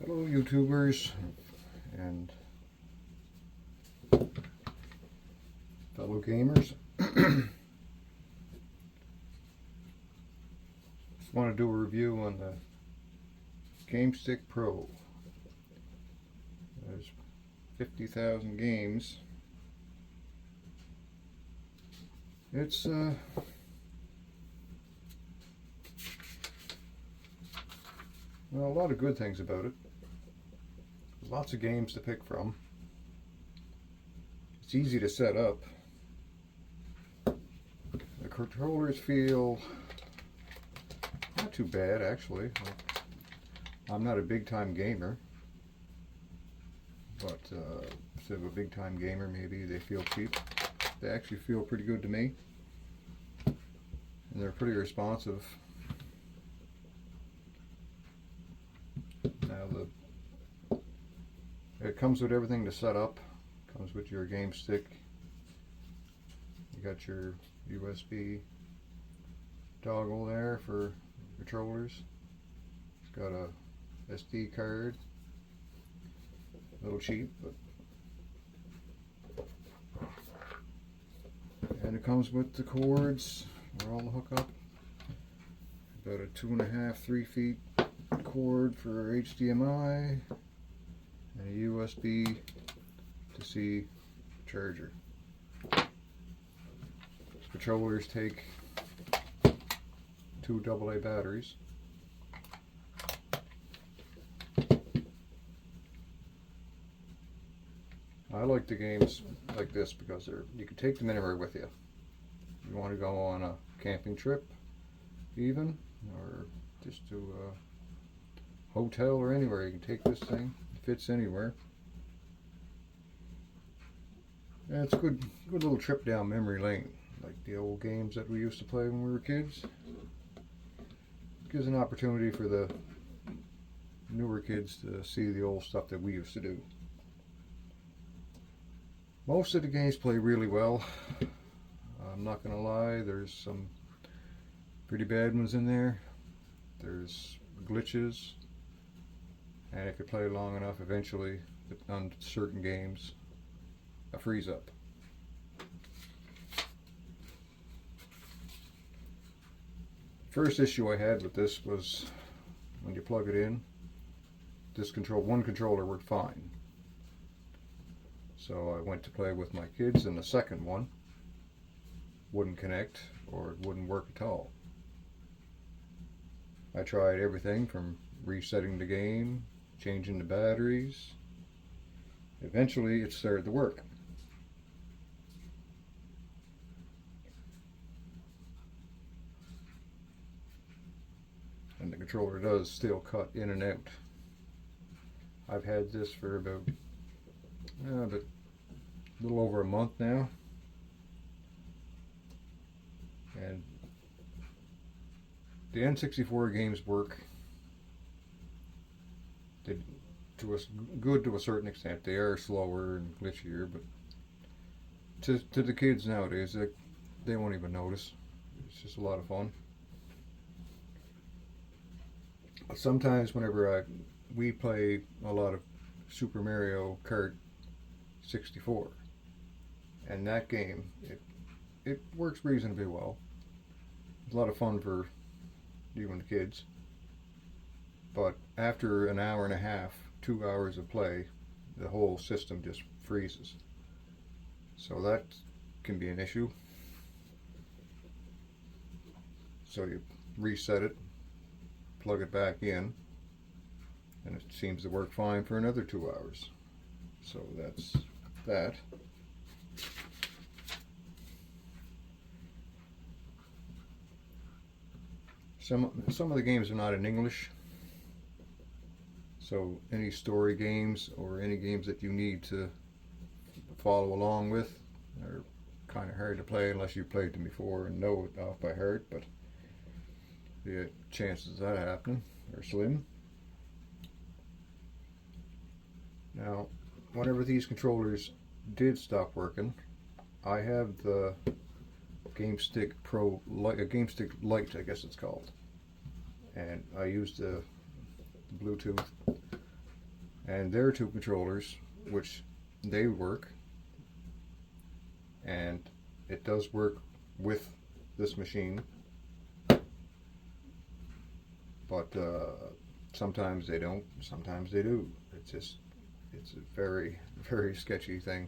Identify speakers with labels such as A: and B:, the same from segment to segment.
A: Hello YouTubers and fellow gamers. Just want to do a review on the gamestick Pro. There's 50,000 games. It's well, a lot of good things about it. There's lots of games to pick from. It's easy to set up. The controllers feel not too bad, actually. I'm not a big-time gamer, but instead of a big-time gamer, maybe they feel cheap. They actually feel pretty good to me, and they're pretty responsive. Now it comes with everything to set up. Comes with your game stick. You got your USB dongle there for controllers. It's got a SD card. A little cheap, but and it comes with the cords for all the hookup. About a 2.5, 3 feet cord for HDMI and a USB to C charger. Controllers take 2 AA batteries. I like the games like this because you can take them anywhere with you. You want to go on a camping trip even, or just to a hotel or anywhere, you can take this thing. It fits anywhere. And it's a good little trip down memory lane, like the old games that we used to play when we were kids. It gives an opportunity for the newer kids to see the old stuff that we used to do. Most of the games play really well. I'm not gonna lie, there's some pretty bad ones in there. There's glitches, and if you play long enough, eventually on certain games a freeze up. First issue I had with this was when you plug it in, one controller worked fine. So I went to play with my kids, and the second one wouldn't connect, or it wouldn't work at all. I tried everything from resetting the game, changing the batteries. Eventually it started to work. And the controller does still cut in and out. I've had this for about a little over a month now, and the N64 games work. Good to a certain extent. They are slower and glitchier, but to the kids nowadays, they won't even notice. It's just a lot of fun. Sometimes whenever we play a lot of Super Mario Kart 64, and that game, it works reasonably well. It's a lot of fun for you and the kids, but after an hour and a half, 2 hours of play, the whole system just freezes. So that can be an issue. So you reset it, plug it back in, and it seems to work fine for another 2 hours. So that's that. Some of the games are not in English, so any story games or any games that you need to follow along with are kind of hard to play unless you've played them before and know it off by heart, but the chances of that happening are slim. Now, whenever these controllers did stop working, I have the gamestick Pro, gamestick Lite, I guess it's called, and I used the Bluetooth and there are two controllers, which they work, and it does work with this machine, but sometimes they don't, sometimes they do. It's a very, very sketchy thing.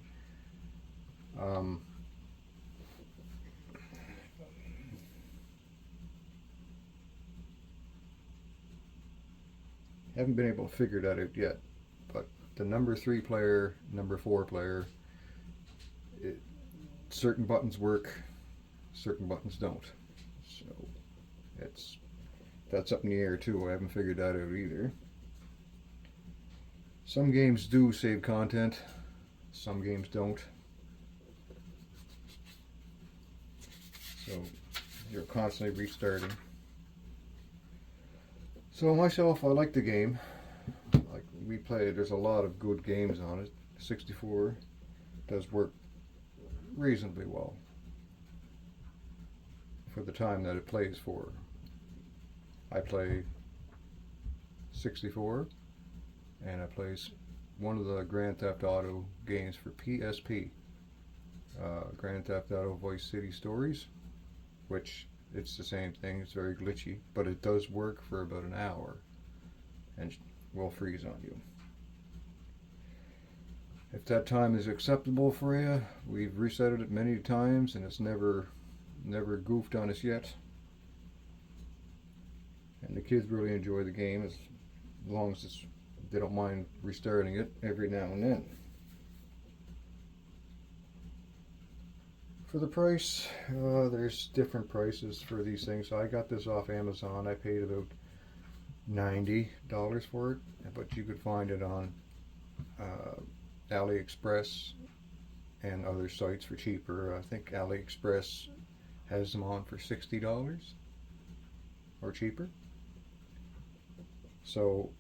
A: Haven't been able to figure that out yet, but the number 3 player, number 4 player, certain buttons work, certain buttons don't. So that's up in the air too. I haven't figured that out either. Some games do save content, some games don't. So you're constantly restarting. So myself, I like the game. Like we play, there's a lot of good games on it. 64 does work reasonably well for the time that it plays for. I play 64, and I play one of the Grand Theft Auto games for PSP. Grand Theft Auto Vice City Stories, which it's the same thing. It's very glitchy, but it does work for about an hour and will freeze on you. If that time is acceptable for you, we've reset it many times and it's never goofed on us yet. And the kids really enjoy the game as long as they don't mind restarting it every now and then. For the price, there's different prices for these things. So I got this off Amazon. I paid about $90 for it, but you could find it on AliExpress and other sites for cheaper. I think AliExpress has them on for $60 or cheaper. So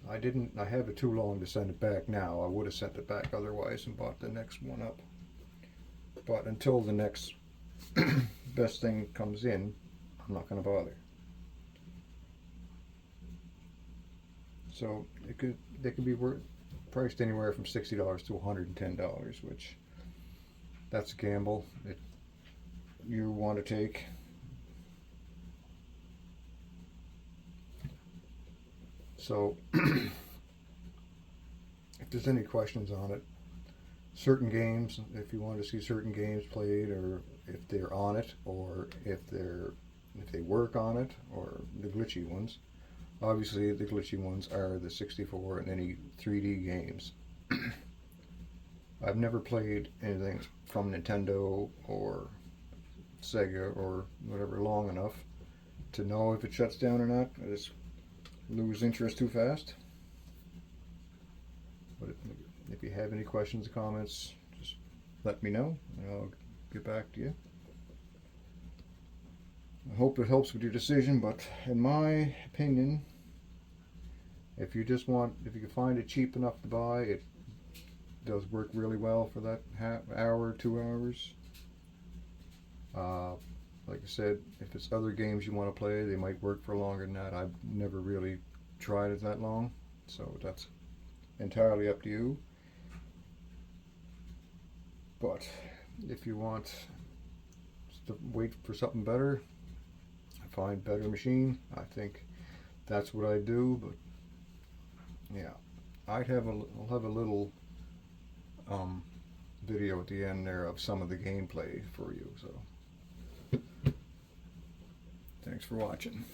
A: I have it too long to send it back now. I would have sent it back otherwise and bought the next one up. But until the next best thing comes in, I'm not going to bother. So they could be priced anywhere from $60 to $110, which that's a gamble that you want to take. So if there's any questions on it, certain games, if you want to see certain games played, or if they're on it, or if they work on it, or the glitchy ones. Obviously the glitchy ones are the 64 and any 3D games. I've never played anything from Nintendo or Sega or whatever long enough to know if it shuts down or not. I just lose interest too fast. But if you have any questions or comments, just let me know and I'll get back to you. I hope it helps with your decision, but in my opinion, if you can find it cheap enough to buy, it does work really well for that hour, 2 hours. Like I said, if it's other games you want to play, they might work for longer than that. I've never really tried it that long, so that's entirely up to you. But if you want to wait for something better, find better machine, I think that's what I do. But yeah, I'll have a little video at the end there of some of the gameplay for you. So thanks for watching.